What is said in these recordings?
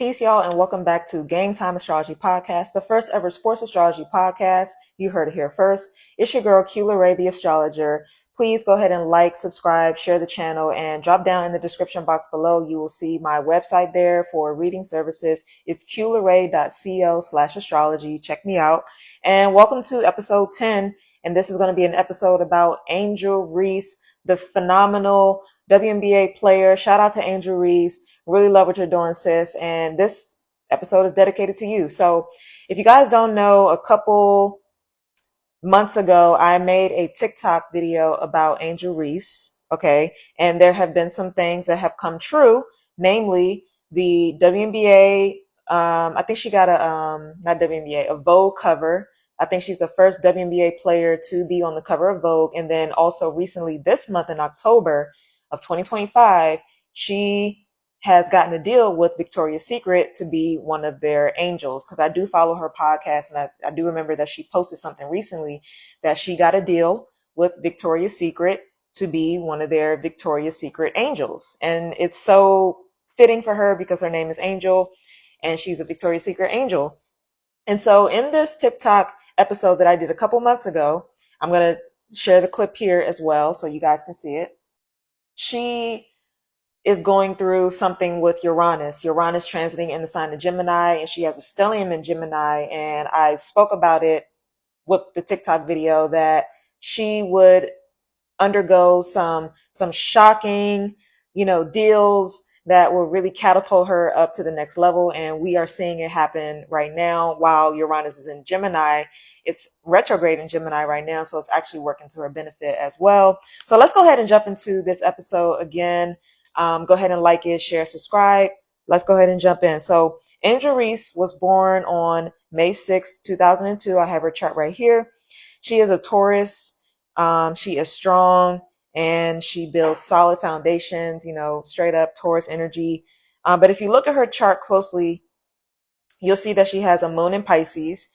Peace, y'all, and welcome back to Game Time Astrology Podcast, the first ever sports astrology podcast. You heard it here first. It's your girl, Kula Ray, the astrologer. Please go ahead and like, subscribe, share the channel, and drop down in the description box below. You will see my website there for reading services. It's kularay.co/astrology. Check me out. And welcome to episode 10. And this is going to be an episode about Angel Reese, the phenomenal WNBA player. Shout out to Angel Reese. Really love what you're doing, sis. And this episode is dedicated to you. So if you guys don't know, a couple months ago, I made a TikTok video about Angel Reese. Okay. And there have been some things that have come true, namely the WNBA. I think she got not WNBA, a Vogue cover. I think she's the first WNBA player to be on the cover of Vogue. And then also recently this month in October of 2025, she has gotten a deal with Victoria's Secret to be one of their angels. Because I do follow her podcast, and I do remember that she posted something recently that she got a deal with Victoria's Secret to be one of their Victoria's Secret angels. And it's so fitting for her because her name is Angel and she's a Victoria's Secret angel. And so in this TikTok episode that I did a couple months ago, I'm going to share the clip here as well so you guys can see it. She is going through something with Uranus transiting in the sign of Gemini, and she has a stellium in Gemini. And I spoke about it with the TikTok video that she would undergo some shocking, deals that will really catapult her up to the next level. And we are seeing it happen right now while Uranus is in Gemini. It's retrograde in Gemini right now, so it's actually working to her benefit as well. So let's go ahead and jump into this episode again. Go ahead and like it, share, subscribe. Let's go ahead and jump in. So Angel Reese was born on May 6, 2002. I have her chart right here. She is a Taurus. She is strong and she builds solid foundations, straight up Taurus energy. But if you look at her chart closely, you'll see that she has a moon in Pisces,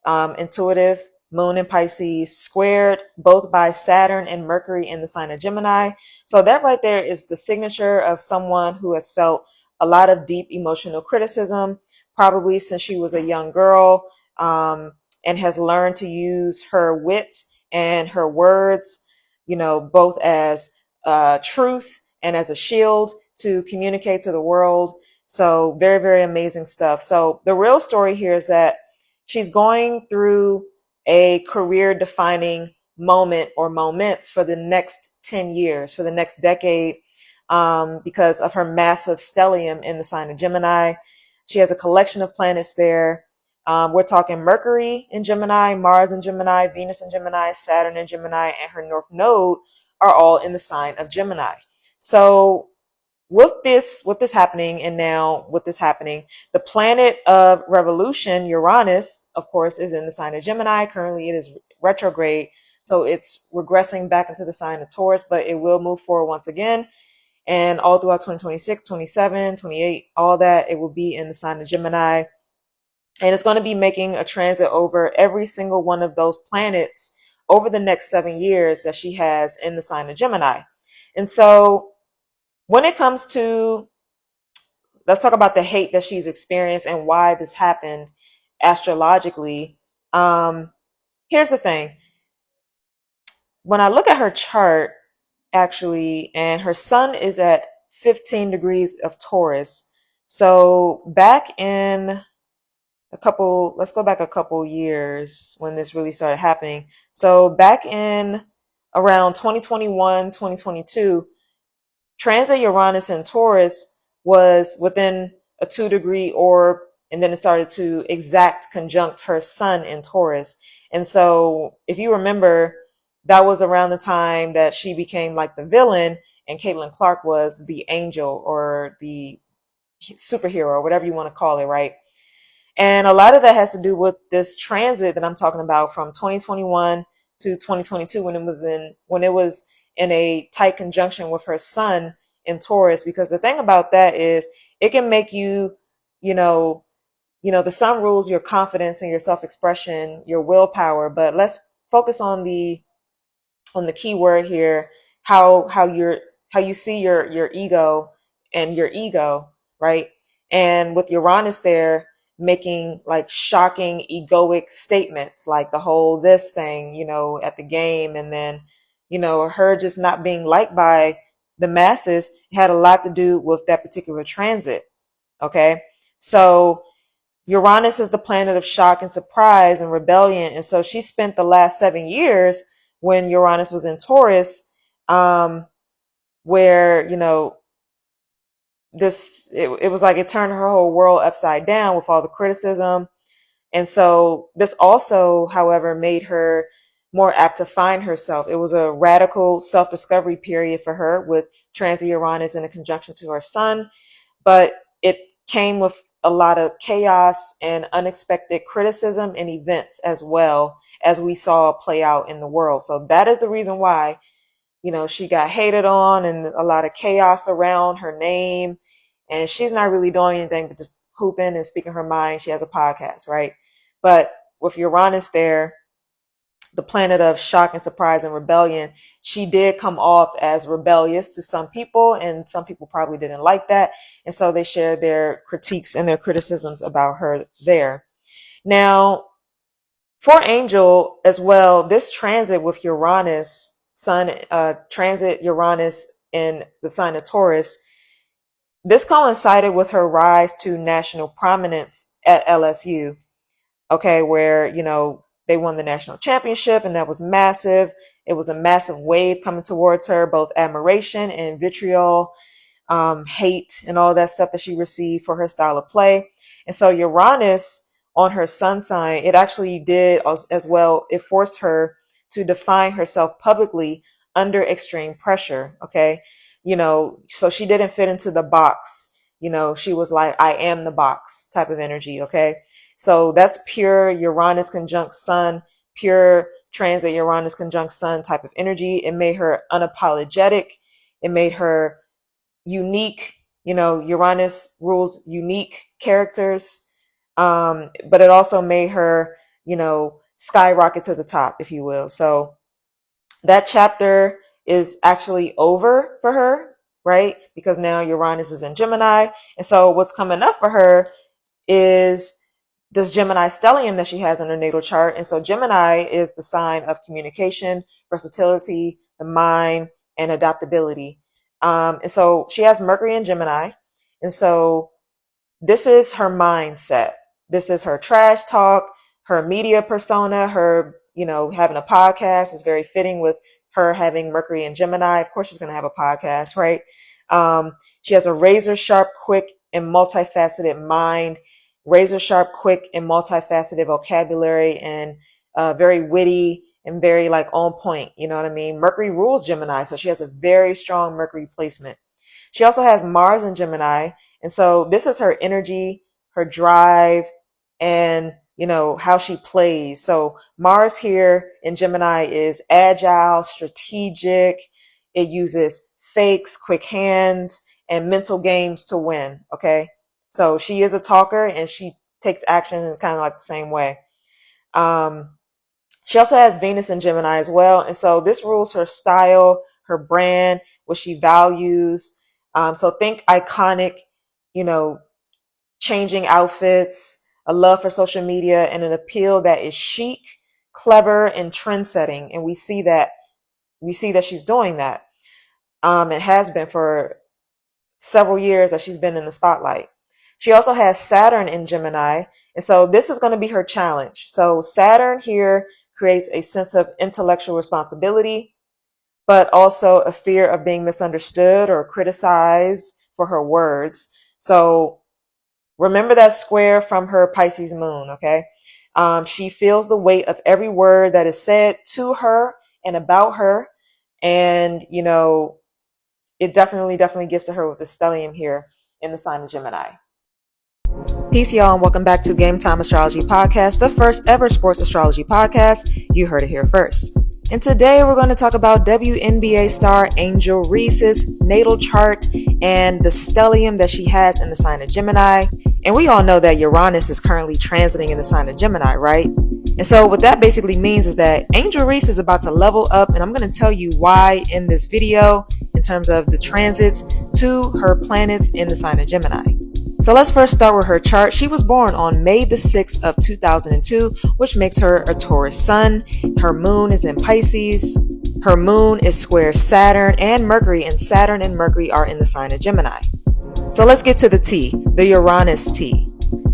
intuitive moon in Pisces, squared both by Saturn and Mercury in the sign of Gemini. So that right there is the signature of someone who has felt a lot of deep emotional criticism, probably since she was a young girl, and has learned to use her wit and her words, both as truth and as a shield to communicate to the world. So very, very amazing stuff. So the real story here is that she's going through a career defining moment or moments for the next 10 years, for the next decade, because of her massive stellium in the sign of Gemini. She has a collection of planets there. We're talking Mercury in Gemini, Mars in Gemini, Venus in Gemini, Saturn in Gemini, and her North Node are all in the sign of Gemini. So with this happening, and now with this happening, the planet of revolution, Uranus, of course, is in the sign of Gemini. Currently, it is retrograde. So it's regressing back into the sign of Taurus, but it will move forward once again. And all throughout 2026, 27, 28, all that, it will be in the sign of Gemini. And it's going to be making a transit over every single one of those planets over the next 7 years that she has in the sign of Gemini. And so when it comes to, let's talk about the hate that she's experienced and why this happened astrologically. Here's the thing. When I look at her chart, actually, and her sun is at 15 degrees of Taurus. So back in let's go back a couple years when this really started happening. So back in around 2021, 2022, transit Uranus in Taurus was within a 2-degree orb, and then it started to exact conjunct her sun in Taurus. And so if you remember, that was around the time that she became like the villain and Caitlin Clark was the angel or the superhero or whatever you want to call it, right? And a lot of that has to do with this transit that I'm talking about from 2021 to 2022 when it was in a tight conjunction with her sun in Taurus. Because the thing about that is it can make you, the sun rules your confidence and your self-expression, your willpower. But let's focus on the key word here, how you see your ego and your ego, right? And with Uranus there, making like shocking egoic statements, like the whole this thing, at the game. And then, her just not being liked by the masses had a lot to do with that particular transit. Okay. So Uranus is the planet of shock and surprise and rebellion. And so she spent the last 7 years when Uranus was in Taurus, where, it was like it turned her whole world upside down with all the criticism. And so this also, however, made her more apt to find herself. It was a radical self-discovery period for her with transit Uranus in a conjunction to her sun, but it came with a lot of chaos and unexpected criticism and events as well, as we saw play out in the world. So that is the reason why, she got hated on and a lot of chaos around her name. And she's not really doing anything but just hooping and speaking her mind. She has a podcast, right? But with Uranus there, the planet of shock and surprise and rebellion, she did come off as rebellious to some people, and some people probably didn't like that. And so they shared their critiques and their criticisms about her there. Now, for Angel as well, this transit with Uranus, transit Uranus in the sign of Taurus, this coincided with her rise to national prominence at LSU. Okay, where, they won the national championship, and that was massive. It was a massive wave coming towards her, both admiration and vitriol, hate, and all that stuff that she received for her style of play. And so Uranus on her sun sign, it actually did as well. It forced her to define herself publicly under extreme pressure. Okay. So she didn't fit into the box. She was like, I am the box type of energy. Okay. So that's pure Uranus conjunct sun, pure transit Uranus conjunct sun type of energy. It made her unapologetic. It made her unique. Uranus rules unique characters. But it also made her, skyrocket to the top, if you will. So that chapter is actually over for her, right? Because now Uranus is in Gemini. And so what's coming up for her is this Gemini stellium that she has in her natal chart. And so Gemini is the sign of communication, versatility, the mind, and adaptability. And so she has Mercury in Gemini. And so this is her mindset. This is her trash talk, her media persona, her, having a podcast is very fitting with her having Mercury and Gemini. Of course, she's going to have a podcast, right? She has a razor sharp, quick, and multifaceted mind, razor sharp, quick, and multifaceted vocabulary, and very witty and very on point. You know what I mean? Mercury rules Gemini, so she has a very strong Mercury placement. She also has Mars in Gemini. And so this is her energy, her drive, and, how she plays. So Mars here in Gemini is agile, strategic. It uses fakes, quick hands, and mental games to win. Okay. So she is a talker, and she takes action in kind of like the same way. She also has Venus in Gemini as well. And so this rules her style, her brand, what she values. So think iconic, changing outfits, a love for social media, and an appeal that is chic, clever, and trend setting. And we see that she's doing that. It has been for several years that she's been in the spotlight. She also has Saturn in Gemini. And so this is going to be her challenge. So Saturn here creates a sense of intellectual responsibility, but also a fear of being misunderstood or criticized for her words. So remember that square from her Pisces moon, okay? She feels the weight of every word that is said to her and about her. And, it definitely gets to her with the stellium here in the sign of Gemini. Peace, y'all, and welcome back to Game Time Astrology Podcast, the first ever sports astrology podcast. You heard it here first. And today we're going to talk about WNBA star Angel Reese's natal chart and the stellium that she has in the sign of Gemini. And we all know that Uranus is currently transiting in the sign of Gemini, right? And so what that basically means is that Angel Reese is about to level up, and I'm going to tell you why in this video in terms of the transits to her planets in the sign of Gemini. So let's first start with her chart. She was born on May the 6th of 2002, which makes her a Taurus sun. Her moon is in Pisces. Her moon is square Saturn and Mercury, and Saturn and Mercury are in the sign of Gemini. So let's get to the T, the Uranus T.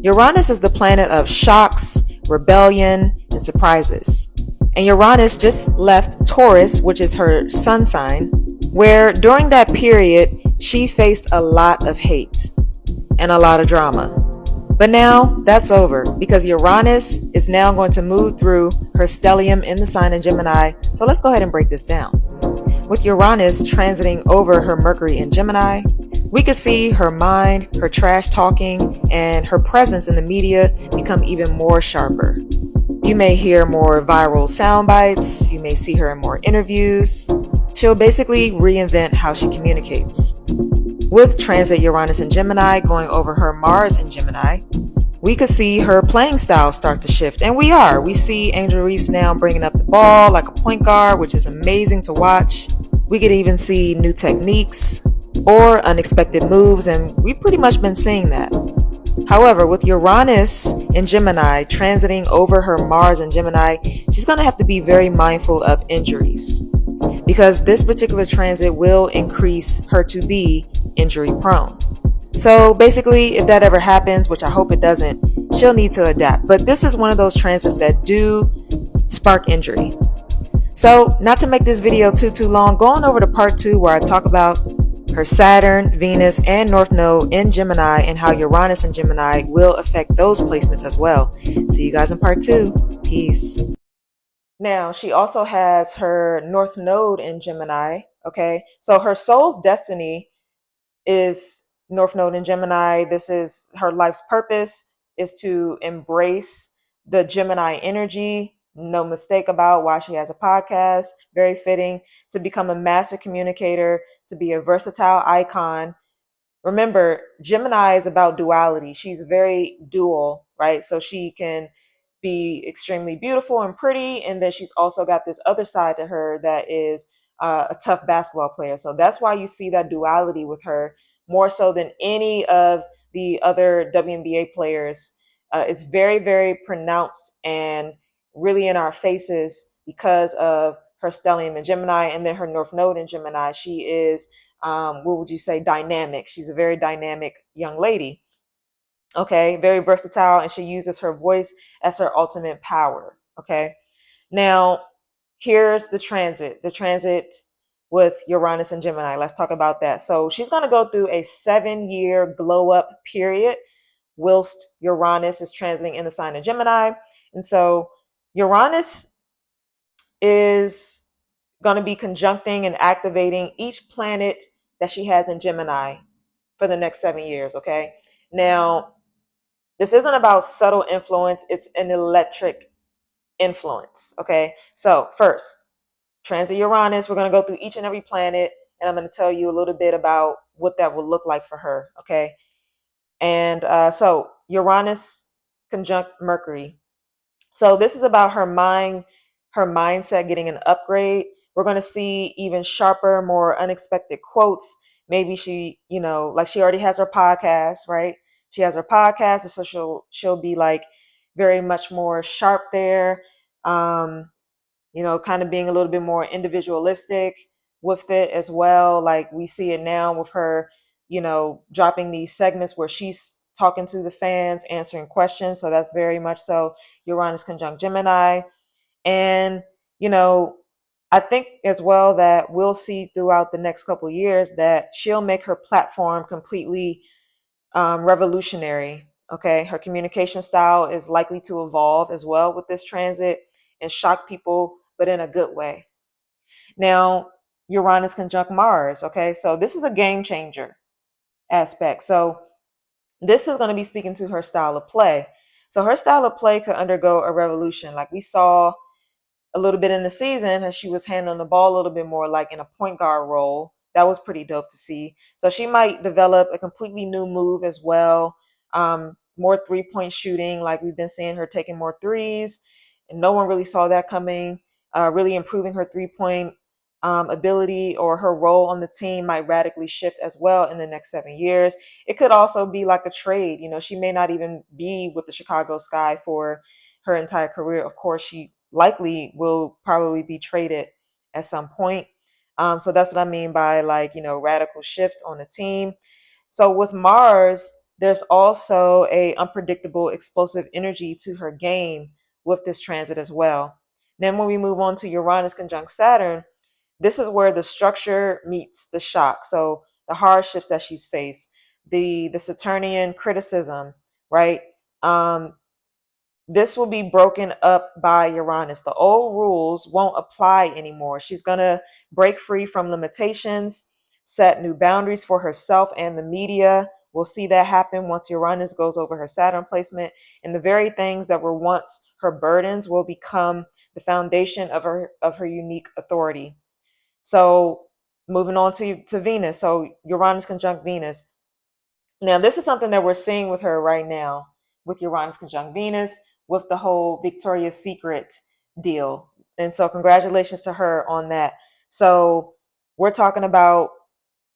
Uranus is the planet of shocks, rebellion, and surprises. And Uranus just left Taurus, which is her sun sign, where during that period, she faced a lot of hate and a lot of drama. But now that's over because Uranus is now going to move through her stellium in the sign of Gemini. So let's go ahead and break this down. With Uranus transiting over her Mercury in Gemini, we could see her mind, her trash talking, and her presence in the media become even more sharper. You may hear more viral sound bites. You may see her in more interviews. She'll basically reinvent how she communicates. With transit Uranus in Gemini going over her Mars in Gemini, we could see her playing style start to shift. And we see Angel Reese now bringing up the ball like a point guard, which is amazing to watch. We could even see new techniques or unexpected moves, and we've pretty much been seeing that. However, with Uranus in Gemini transiting over her Mars in Gemini, she's going to have to be very mindful of injuries because this particular transit will increase her to be injury prone. So basically, if that ever happens, which I hope it doesn't, she'll need to adapt. But this is one of those transits that do spark injury. So not to make this video too long, going over to part 2 where I talk about her Saturn, Venus, and North Node in Gemini and how Uranus in Gemini will affect those placements as well. See you guys in part 2. Peace. Now, she also has her North Node in Gemini, okay? So her soul's destiny is North Node in Gemini. This is her life's purpose, is to embrace the Gemini energy. No mistake about why she has a podcast. Very fitting to become a master communicator, to be a versatile icon. Remember, Gemini is about duality. She's very dual, right? So she can be extremely beautiful and pretty. And then she's also got this other side to her that is a tough basketball player. So that's why you see that duality with her more so than any of the other WNBA players. It's very, very pronounced and really in our faces because of her stellium in Gemini and then her North Node in Gemini. She is, what would you say, dynamic. She's a very dynamic young lady. Okay, very versatile, and she uses her voice as her ultimate power. Okay, now here's the transit with Uranus and Gemini. Let's talk about that. So she's going to go through a 7-year glow up period whilst Uranus is transiting in the sign of Gemini. And so Uranus is going to be conjuncting and activating each planet that she has in Gemini for the next 7 years. Okay, now this isn't about subtle influence, it's an electric influence. Okay, so first, transit Uranus, we're going to go through each and every planet, and I'm going to tell you a little bit about what that will look like for her. Okay, and so Uranus conjunct Mercury. So this is about her mind, her mindset getting an upgrade. We're going to see even sharper, more unexpected quotes. Maybe she, like she already has her podcast, right? She has her podcast, and so she'll be like very much more sharp there. Kind of being a little bit more individualistic with it as well. Like we see it now with her, dropping these segments where she's talking to the fans, answering questions. So that's very much so Uranus conjunct Gemini. And, I think as well that we'll see throughout the next couple of years that she'll make her platform completely revolutionary. Okay. Her communication style is likely to evolve as well with this transit and shock people, but in a good way. Now, Uranus conjunct Mars. Okay. So this is a game changer aspect. So this is going to be speaking to her style of play. So her style of play could undergo a revolution. Like we saw a little bit in the season as she was handling the ball a little bit more like in a point guard role. That was pretty dope to see. So she might develop a completely new move as well. More 3-point shooting, like we've been seeing her taking more threes, and no one really saw that coming. Really improving her 3-point ability or her role on the team might radically shift as well in the next 7 years. It could also be like a trade. She may not even be with the Chicago Sky for her entire career. Of course, she likely will probably be traded at some point. So that's what I mean by radical shift on the team. So with Mars, there's also a unpredictable, explosive energy to her game with this transit as well. Then when we move on to Uranus conjunct Saturn, this is where the structure meets the shock. So the hardships that she's faced, the Saturnian criticism, right? This will be broken up by Uranus. The old rules won't apply anymore. She's going to break free from limitations, set new boundaries for herself and the media. We'll see that happen once Uranus goes over her Saturn placement. And the very things that were once her burdens will become the foundation of her unique authority. So moving on to Venus. So Uranus conjunct Venus. Now, this is something that we're seeing with her right now, with Uranus conjunct Venus, with the whole Victoria's Secret deal. And so congratulations to her on that. So we're talking about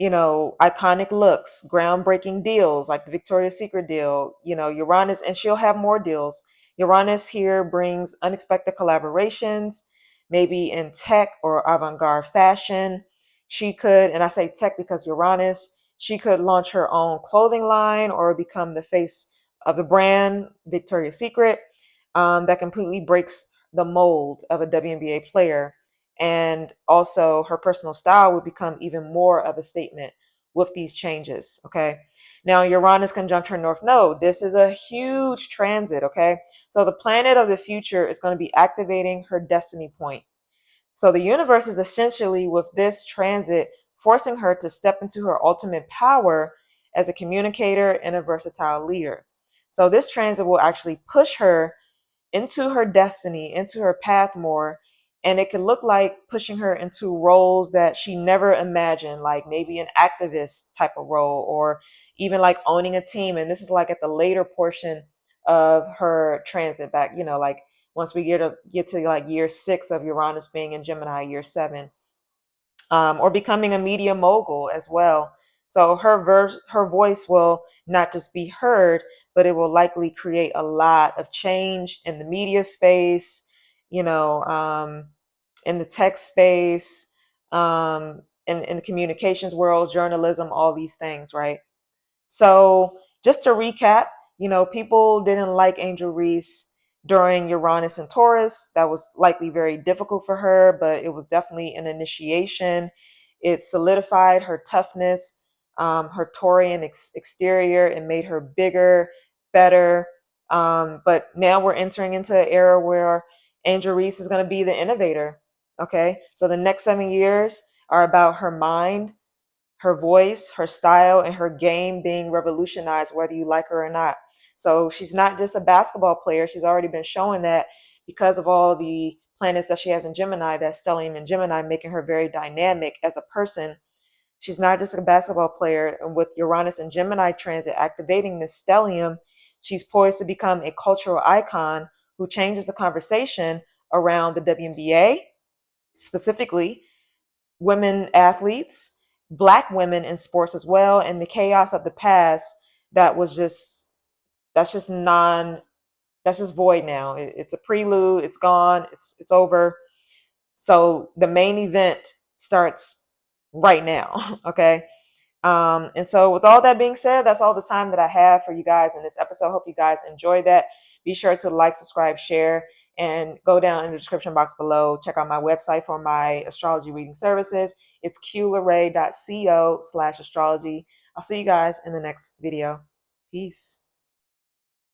iconic looks, groundbreaking deals like the Victoria's Secret deal, Uranus, and she'll have more deals. Uranus here brings unexpected collaborations, maybe in tech or avant-garde fashion. She could, and I say tech because Uranus, she could launch her own clothing line or become the face of the brand, Victoria's Secret, that completely breaks the mold of a WNBA player. And also her personal style would become even more of a statement with these changes. Okay. Now, Uranus conjunct her North Node. This is a huge transit. Okay. So the planet of the future is going to be activating her destiny point. So the universe is essentially, with this transit, forcing her to step into her ultimate power as a communicator and a versatile leader. So this transit will actually push her into her destiny, into her path more. And it can look like pushing her into roles that she never imagined, like maybe an activist type of role, or even like owning a team. And this is like at the later portion of her transit back, like once we get to like year 6 of Uranus being in Gemini, year 7, or becoming a media mogul as well. So her voice will not just be heard, but it will likely create a lot of change in the media space, in the tech space, in the communications world, journalism, all these things, right? So just to recap, people didn't like Angel Reese during Uranus and Taurus. That was likely very difficult for her, but it was definitely an initiation. It solidified her toughness, her Taurian exterior, and made her bigger, better. But now we're entering into an era where Angel Reese is going to be the innovator. Okay, so the next 7 years are about her mind, her voice, her style, and her game being revolutionized, whether you like her or not. So she's not just a basketball player. She's already been showing that because of all the planets that she has in Gemini, that Stellium and Gemini, making her very dynamic as a person. She's not just a basketball player. And with Uranus and Gemini transit activating this stellium, she's poised to become a cultural icon who changes the conversation around the WNBA, specifically women athletes, Black women in sports as well, and the chaos of the past that was just, that's just non, that's just void now. It's a prelude. It's gone. It's over. So the main event starts right now. Okay. And so with all that being said, that's all the time that I have for you guys in this episode. Hope you guys enjoyed that. Be sure to like, subscribe, share, and go down in the description box below. Check out my website for my astrology reading services. It's qlaray.co/astrology. I'll see you guys in the next video. Peace.